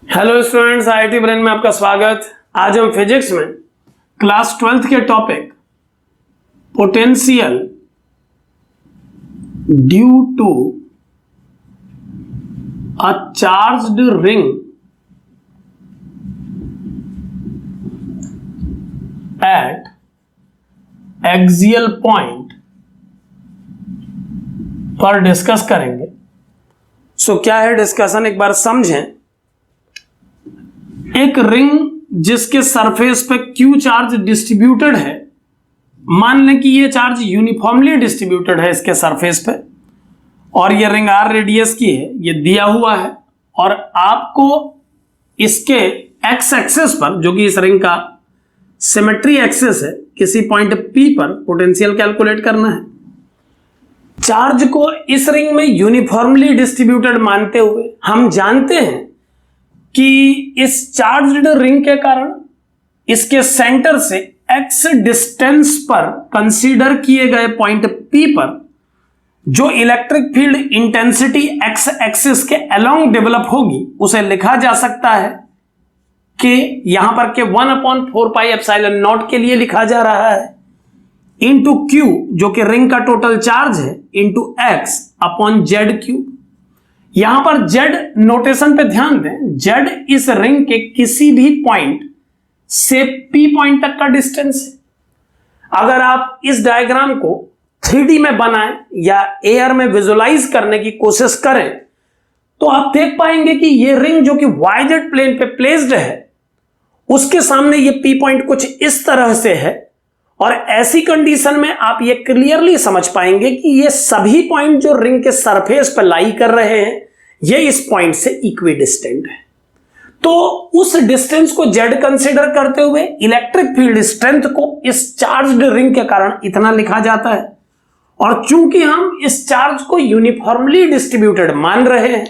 Hello students, IIT brain में आपका स्वागत। आज हम फिजिक्स में क्लास 12th के topic potential due to a charged ring at axial point पर डिस्कस करेंगे। क्या है डिस्कशन, एक बार समझें। एक रिंग जिसके सरफेस पे क्यू चार्ज डिस्ट्रीब्यूटेड है, मान लें कि ये चार्ज यूनिफॉर्मली डिस्ट्रीब्यूटेड है इसके सरफेस पे, और ये रिंग आर रेडियस की है, ये दिया हुआ है, और आपको इसके एक्स एक्सिस पर, जो कि इस रिंग का सिमेट्री एक्सिस है, किसी पॉइंट पी पर पोटेंशियल कैलकुलेट करना है। चार्ज को इस रिंग में यूनिफॉर्मली डिस्ट्रीब्यूटेड मानते हुए हम जानते हैं कि इस चार्ज्ड रिंग के कारण इसके सेंटर से x डिस्टेंस पर कंसीडर किए गए पॉइंट P पर जो electric field intensity x axis के अलोंग डेवलप होगी, उसे लिखा जा सकता है कि यहां पर के 1/4πε0 के लिए लिखा जा रहा है इंटू Q, जो कि रिंग का टोटल चार्ज है, into x upon Z cube. यहां पर z नोटेशन पे ध्यान दें। z इस रिंग के किसी भी पॉइंट से p पॉइंट तक का डिस्टेंस है। अगर आप इस डायग्राम को 3D में बनाएं या एयर में विजुलाइज करने की कोशिश करें तो आप देख पाएंगे कि ये रिंग जो कि वाइजेड प्लेन पे प्लेस्ड है, उसके सामने ये p पॉइंट कुछ इस तरह से है, और ऐसी कंडीशन में आप ये क्लियरली समझ पाएंगे कि ये सभी पॉइंट जो रिंग के सरफेस पर लाई कर रहे हैं, ये इस पॉइंट से इक्वी डिस्टेंट है। तो उस डिस्टेंस को z कंसीडर करते हुए इलेक्ट्रिक फील्ड स्ट्रेंथ को इस चार्ज्ड रिंग के कारण इतना लिखा जाता है। और चूंकि हम इस चार्ज को यूनिफॉर्मली डिस्ट्रीब्यूटेड मान रहे हैं,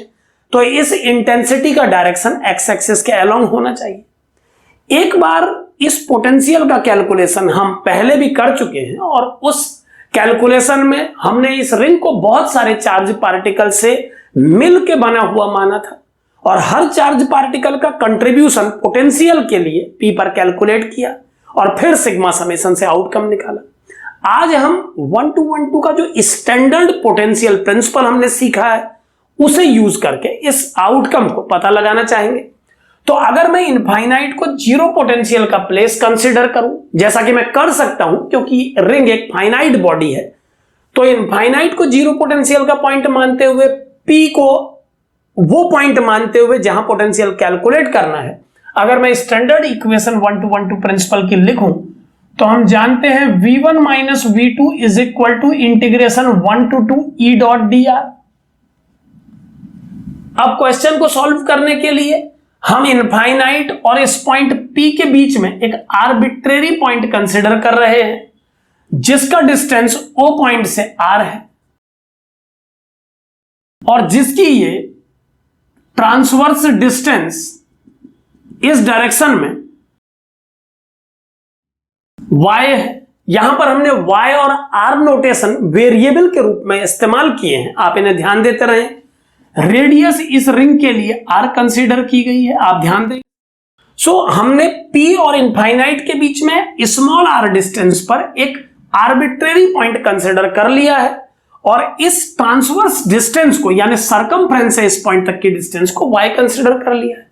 तो इस इंटेंसिटी का डायरेक्शन एक्स एक्सिस के अलोंग होना चाहिए। एक बार इस पोटेंशियल का कैलकुलेशन हम पहले भी कर चुके हैं, और उस कैलकुलेशन में हमने इस रिंग को बहुत सारे चार्ज पार्टिकल से मिल के बना हुआ माना था, और हर चार्ज पार्टिकल का कंट्रीब्यूशन पोटेंशियल के लिए पी पर कैलकुलेट किया, और फिर सिग्मा समेशन से आउटकम निकाला। आज हम 1212 का जो स्टैंडर्ड पोटेंशियल प्रिंसिपल हमने सीखा है, उसे यूज करके इस आउटकम को पता लगाना चाहेंगे। तो अगर मैं इनफाइनाइट को जीरो पोटेंशियल का प्लेस कंसीडर करूं, जैसा कि मैं कर सकता हूं क्योंकि रिंग एक फाइनाइट बॉडी है, तो इनफाइनाइट को जीरो पोटेंशियल का पॉइंट मानते हुए P को वो पॉइंट मानते हुए जहां पोटेंशियल कैलकुलेट करना है, अगर मैं स्टैंडर्ड इक्वेशन 1212 प्रिंसिपल की लिखूं तो हम जानते हैं v1 minus v2 is equal to integration 1 to 2 e dot dr। अब क्वेश्चन को सॉल्व करने के लिए हम इनफाइनाइट और इस पॉइंट P के बीच में एक आर्बिट्रेरी पॉइंट कंसीडर कर रहे हैं, जिसका डिस्टेंस O पॉइंट से R है, और जिसकी ये ट्रांसवर्स डिस्टेंस इस डायरेक्शन में y है। यहां पर हमने y और r नोटेशन वेरिएबल के रूप में इस्तेमाल किए हैं, आप इन्हें ध्यान देते रहें। रेडियस इस रिंग के लिए r कंसीडर की गई है, आप ध्यान दें। हमने p और इनफाइनाइट के बीच में स्मॉल r डिस्टेंस पर एक आर्बिट्रेरी पॉइंट कंसीडर कर लिया है, और इस ट्रांसवर्स डिस्टेंस को, यानी सरकमफ्रेंस से इस पॉइंट तक की डिस्टेंस को y कंसीडर कर लिया है।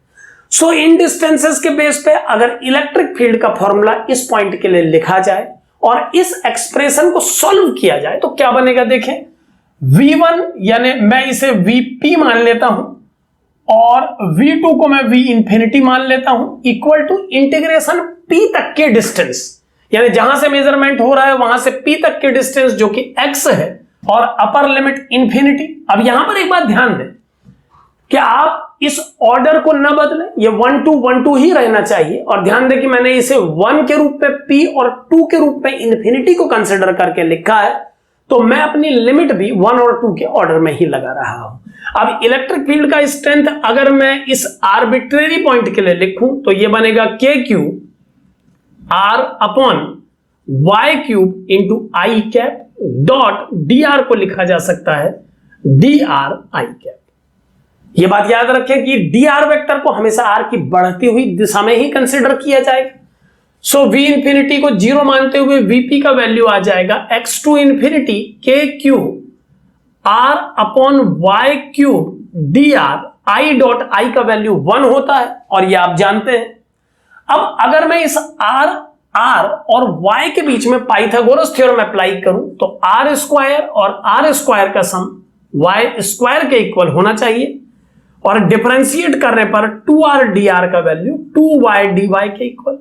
इन डिस्टेंसेस के बेस पे अगर इलेक्ट्रिक फील्ड का फॉर्मूला इस पॉइंट के लिए लिखा जाए और इस एक्सप्रेशन को सॉल्व किया जाए तो क्या बनेगा, देखें। v1 यानी मैं इसे vp मान लेता हूं, और v2 को मैं v इंफिनिटी मान लेता हूं, इक्वल टू इंटीग्रेशन p तक के डिस्टेंस, यानी जहां से मेजरमेंट हो रहा है वहां से p तक के डिस्टेंस जो कि x है, और अपर लिमिट इंफिनिटी। अब यहां पर एक बात ध्यान दें कि आप इस ऑर्डर को न बदलें, ये 1 2 1 2 ही रहना चाहिए, और ध्यान दें कि मैंने इसे 1 के रूप में p और 2 के रूप में इंफिनिटी को कंसीडर करके लिखा है, तो मैं अपनी लिमिट भी 1 और 2 के ऑर्डर में ही लगा रहा हूं। अब इलेक्ट्रिक फील्ड का स्ट्रेंथ अगर मैं इस आर्बिट्रेरी पॉइंट के लिए लिखूं तो यह बनेगा KQ R upon y cube into i cap dot dr को लिखा जा सकता है dr i कैप। ये बात याद रखें कि डी आर वेक्टर को हमेशा आर की बढ़ती हुई दिशा में ही कंसिडर किया जाएगा। सो v इंफिनिटी को 0 मानते हुए vp का वैल्यू आ जाएगा x to infinity k Q r upon y cube D R i dot i का वैल्यू 1 होता है और ये आप जानते हैं। अब अगर मैं इस r और y के बीच में पाइथागोरस थ्योरम अप्लाई करूं तो r स्क्वायर और r स्क्वायर का सम y स्क्वायर के इक्वल होना चाहिए और डिफरेंशिएट करने पर 2r dr का वैल्यू 2y dy के इक्वल।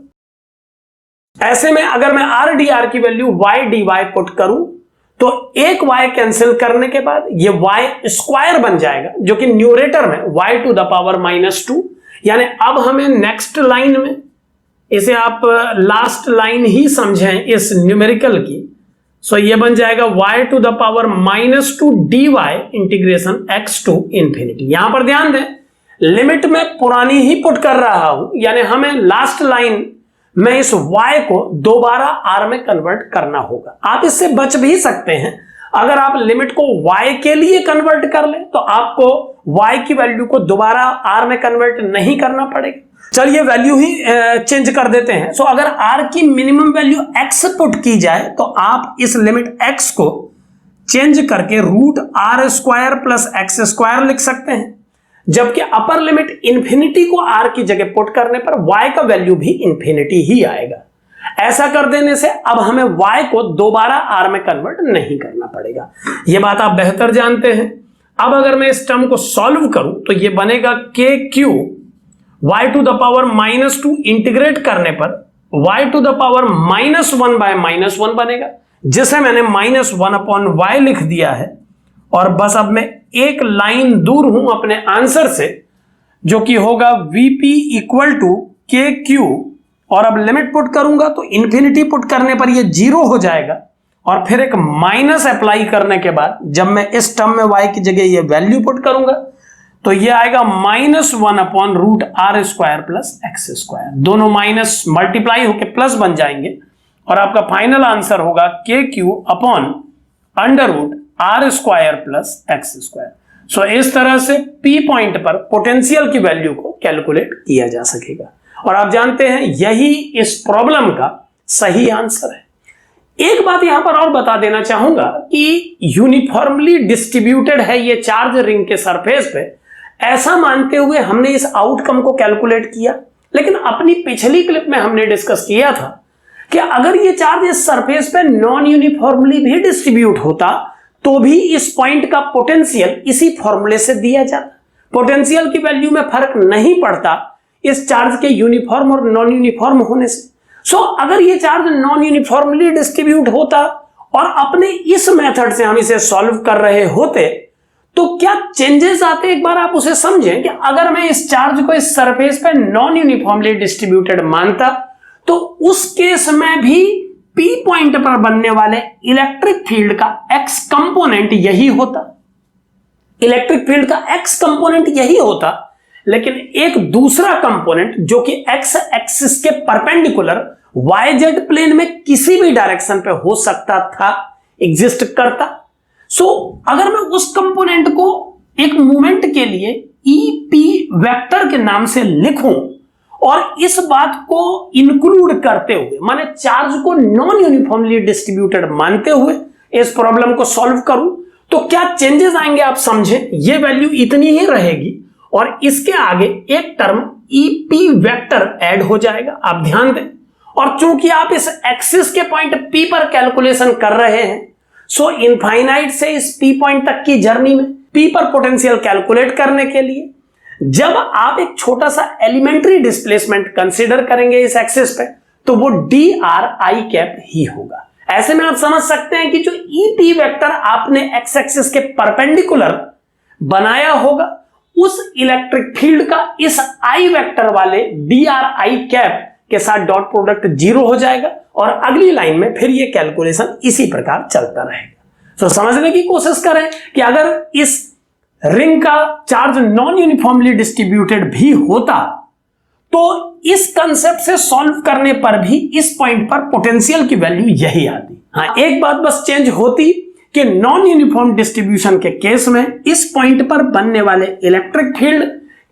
ऐसे में अगर मैं r dr की वैल्यू y dy पुट करूं तो एक y कैंसिल करने के बाद ये y स्क्वायर बन जाएगा जो कि न्यूमरेटर में y टू द पावर -2, यानी अब हमें नेक्स्ट लाइन में इसे आप लास्ट लाइन ही समझें इस न्यूमेरिकल की। सो ये बन जाएगा y to the power -2 dy integration x to infinity. यहां पर ध्यान दें लिमिट में पुरानी ही पुट कर रहा हूं, यानी हमें लास्ट लाइन में इस y को दोबारा r में कन्वर्ट करना होगा। आप इससे बच भी सकते हैं, अगर आप लिमिट को y के लिए कन्वर्ट कर लें तो आपको y की वैल्यू को दोबारा r में कन्वर्ट नहीं करना पड़ेगा। चलिए वैल्यू ही चेंज कर देते हैं। सो अगर r की मिनिमम वैल्यू x पुट की जाए तो आप इस लिमिट x को चेंज करके root r square plus x square लिख सकते हैं, जबकि अपर लिमिट इंफिनिटी को r की जगह पुट करने पर y का वैल्यू भी इंफिनिटी ही आएगा। ऐसा कर देने से अब हमें y को दोबारा r में कन्वर्ट नहीं करना पड़ेगा। यह बात आप बेहतर जानते हैं। अब अगर मैं इस टर्म को सॉल्व करूं तो यह बनेगा k Q y to the power -2 integrate करने पर y to the power -1 by -1 बनेगा, जिसे मैंने -1 अपॉन y लिख दिया है। और बस अब मैं एक लाइन दूर हूं अपने आंसर से, जो कि होगा vp equal to k Q, और अब लिमिट पुट करूंगा तो इंफिनिटी पुट करने पर ये 0 हो जाएगा और फिर एक माइनस अप्लाई करने के बाद जब मैं इस टर्म में y की जगह ये वैल्यू पुट करूंगा तो ये आएगा -1 upon root r square plus x square. दोनों माइनस मल्टीप्लाई होकर प्लस बन जाएंगे और आपका फाइनल आंसर होगा k q upon under root r square plus x square. So इस तरह से p पॉइंट पर पोटेंशियल की वैल्यू को कैलकुलेट किया जा सकेगा और आप जानते हैं यही इस प्रॉब्लम का सही आंसर है। एक बात यहां पर और बता देना चाहूंगा कि यूनिफॉर्मली डिस्ट्रीब्यूटेड है ये चार्ज रिंग के सरफेस पे, ऐसा मानते हुए हमने इस आउटकम को कैलकुलेट किया, लेकिन अपनी पिछली क्लिप में हमने डिस्कस किया था कि अगर ये चार्ज इस सरफेस पे नॉन यूनिफॉर्मली भी डिस्ट्रीब्यूट होता तो भी इस पॉइंट का पोटेंशियल इसी फॉर्मूले से दिया जाता। पोटेंशियल की वैल्यू में फर्क नहीं पड़ता इस चार्ज के यूनिफॉर्म और नॉन यूनिफॉर्म होने से। सो अगर ये चार्ज नॉन यूनिफॉर्मली डिस्ट्रीब्यूट होता और अपने इस मेथड से हम इसे सॉल्व कर रहे होते तो क्या चेंजेस आते, एक बार आप उसे समझें कि अगर मैं इस चार्ज को इस सरफेस पे नॉन यूनिफॉर्मली डिस्ट्रीब्यूटेड मानता तो उस केस में भी P पॉइंट पर बनने वाले इलेक्ट्रिक फील्ड का x कंपोनेंट यही होता। इलेक्ट्रिक फील्ड का x कंपोनेंट यही होता, लेकिन एक दूसरा कंपोनेंट जो कि x एक्सिस के परपेंडिकुलर yz प्लेन में किसी भी डायरेक्शन पे हो सकता था, एग्जिस्ट करता। सो अगर मैं उस कंपोनेंट को एक मूवमेंट के लिए EP वेक्टर के नाम से लिखूं और इस बात को इंक्लूड करते हुए, माने चार्ज को नॉन यूनिफॉर्मली डिस्ट्रीब्यूटेड मानते हुए इस प्रॉब्लम को सॉल्व करूं तो क्या चेंजेस आएंगे आप समझें। ये वैल्यू इतनी ही रहेगी और इसके आगे एक टर्म EP वेक्टर ऐड हो जाएगा, आप ध्यान दें। और चूंकि आप इस एक्सिस के पॉइंट P पर कैलकुलेशन कर रहे हैं, सो इनफाइनाइट से इस P पॉइंट तक की जर्नी में P पर पोटेंशियल कैलकुलेट करने के लिए जब आप एक छोटा सा एलिमेंट्री डिस्प्लेसमेंट कंसीडर करेंगे इस एक्सिस पे तो वो dri कैप ही होगा। ऐसे में आप समझ सकते हैं कि जो EP वेक्टर आपने एक्स एक्सिस के परपेंडिकुलर बनाया होगा उस इलेक्ट्रिक फील्ड का इस I वेक्टर वाले dri कैप के साथ डॉट प्रोडक्ट 0 हो जाएगा और अगली लाइन में फिर ये कैलकुलेशन इसी प्रकार चलता रहेगा। तो समझने की कोशिश करें कि अगर इस रिंग का चार्ज नॉन यूनिफॉर्मली डिस्ट्रीब्यूटेड भी होता तो इस कंसेप्ट से सॉल्व करने पर भी इस पॉइंट पर पोटेंशियल की वैल्यू यही आती। हाँ, एक बात बस चेंज होती कि नॉन यूनिफॉर्म डिस्ट्रीब्यूशन के केस में इस पॉइंट पर बनने वाले इलेक्ट्रिक फील्ड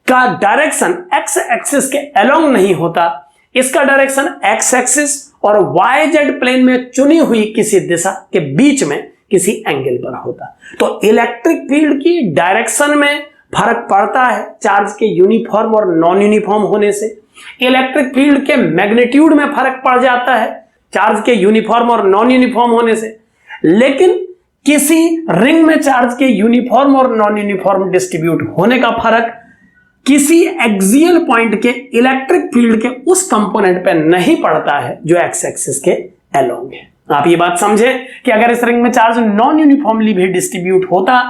का डायरेक्शन एक्स एक्सिस के अलोंग नहीं होता, इसका डायरेक्शन एक्स एक्सिस और वाई जेड प्लेन में चुनी हुई किसी दिशा के बीच में किसी एंगल पर होता। तो इलेक्ट्रिक फील्ड की डायरेक्शन में फर्क पड़ता है चार्ज के यूनिफॉर्म और नॉन यूनिफॉर्म होने से। इलेक्ट्रिक फील्ड के मैग्नीट्यूड में फर्क पड़ जाता है चार्ज के यूनिफॉर्म और नॉन यूनिफॉर्म होने से। लेकिन किसी रिंग में चार्ज के यूनिफॉर्म और नॉन यूनिफॉर्म डिस्ट्रीब्यूट होने का फर्क किसी एक्सियल पॉइंट के इलेक्ट्रिक फील्ड के उस कंपोनेंट पे नहीं पड़ता है जो एक्स एक्सिस के अलोंग है। आप ये बात समझे कि अगर इस रिंग में चार्ज नॉन यूनिफॉर्मली भी डिस्ट्रीब्यूट होता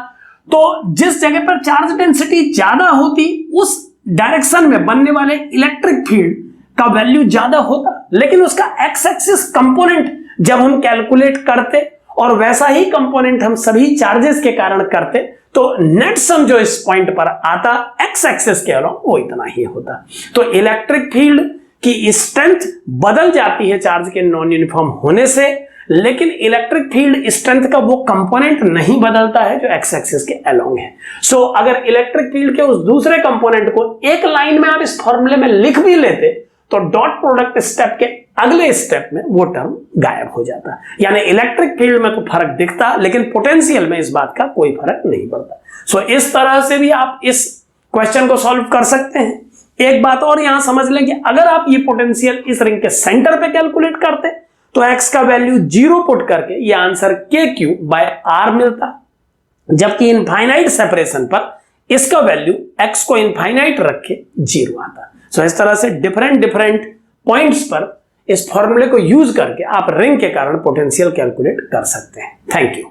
तो जिस जगह पर चार्ज डेंसिटी ज्यादा होती उस डायरेक्शन में बनने वाले इलेक्ट्रिक फील्ड का वैल्यू ज्यादा होता, लेकिन उसका एक्स एक्सिस कंपोनेंट जब हम कैलकुलेट करते और वैसा ही कंपोनेंट हम सभी चार्जेस के कारण करते तो नेट सम जो इस पॉइंट पर आता एक्स एक्सिस के अलोंग वो इतना ही होता। तो इलेक्ट्रिक फील्ड की स्ट्रेंथ बदल जाती है चार्ज के नॉन यूनिफॉर्म होने से, लेकिन इलेक्ट्रिक फील्ड स्ट्रेंथ का वो कंपोनेंट नहीं बदलता है जो एक्स एक्सिस के अलोंग है। सो अगर इलेक्ट्रिक फील्ड के उस दूसरे कंपोनेंट को एक लाइन में आप इस फॉर्मूले में लिख भी लेते तो डॉट प्रोडक्ट स्टेप के अगले स्टेप में वो टर्म गायब हो जाता। यानी इलेक्ट्रिक फील्ड में तो फर्क दिखता लेकिन पोटेंशियल में इस बात का कोई फर्क नहीं पड़ता। सो इस तरह से भी आप इस क्वेश्चन को सॉल्व कर सकते हैं। एक बात और यहां समझ लें कि अगर आप ये पोटेंशियल इस रिंग के सेंटर पे कैलकुलेट करते तो एक्स का वैल्यू 0 पुट करके ये आंसर KQ/R मिलता, जबकि इनफाइनाइट सेपरेशन पर इसका वैल्यू x को इनफाइनाइट रख के 0 आता। सो इस तरह से डिफरेंट पॉइंट्स पर इस फॉर्मूले को यूज करके आप रिंग के कारण पोटेंशियल कैलकुलेट कर सकते हैं। Thank you.